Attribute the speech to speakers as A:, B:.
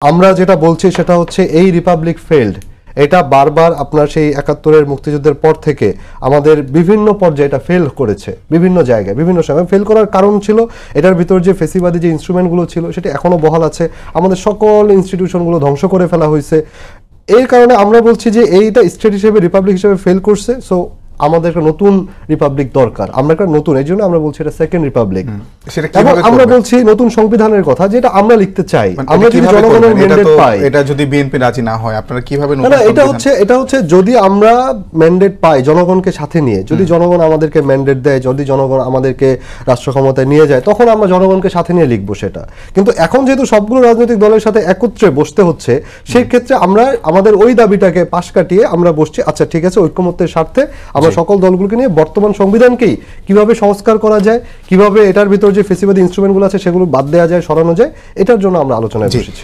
A: আমরা যেটা বলছি সেটা হচ্ছে এই রিপাবলিক ফেল্ড, এটা বারবার আপনার সেই ৭১-এর মুক্তিযুদ্ধের পর থেকে আমাদের বিভিন্ন পর্যায়ে এটা ফেল করেছে, বিভিন্ন জায়গায় বিভিন্ন সময় ফেল করার কারণ ছিল এটার ভিতর যে ফেসিবাদী যে ইনস্ট্রুমেন্টগুলো ছিল সেটা এখনো বহাল আছে, আমাদের সকল ইনস্টিটিউশনগুলো ধ্বংস করে ফেলা হয়েছে। এর কারণে আমরা বলছি যে এইটা স্টেট হিসেবে রিপাবলিক হিসেবে ফেল করছে, সো আমাদের একটা নতুন রিপাবলিক দরকার, আমরা একটা নতুন, এই জন্য আমরা বলছি এটা সেকেন্ড রিপাবলিক। এবং আমরা বলছি নতুন সংবিধানের কথা যেটা আমরা লিখতে চাই, আমরা যদি জনগণের ম্যান্ডেট পাই।
B: এটা যদি বিএনপি রাজি না হয় আপনারা কিভাবে নতুন
A: না, এটা হচ্ছে যদি আমরা ম্যান্ডেট পাই জনগণকে সাথে নিয়ে, যদি জনগণ আমাদেরকে ম্যান্ডেট দেয়, যদি জনগণ আমাদেরকে রাষ্ট্র ক্ষমতায় নিয়ে যায়, তখন আমরা জনগণকে সাথে নিয়ে লিখবো সেটা। কিন্তু এখন যেহেতু সবগুলো রাজনৈতিক দলের সাথে একত্রে বসতে হচ্ছে, সেই ক্ষেত্রে আমরা আমাদের ওই দাবিটাকে পাশ কাটিয়ে আমরা বসছি, আচ্ছা ঠিক আছে, ঐক্যমত্যের স্বার্থে আমরা সকল দলগুলোকে নিয়ে বর্তমান সংবিধানকেই কিভাবে সংস্কার করা যায়, কিভাবে এটার ভিতর যে ফেসিবাদী ইনস্ট্রুমেন্টগুলো আছে সেগুলো বাদ দেওয়া যায়, সরানো যায়, এটার জন্য আমরা আলোচনায় বসেছি।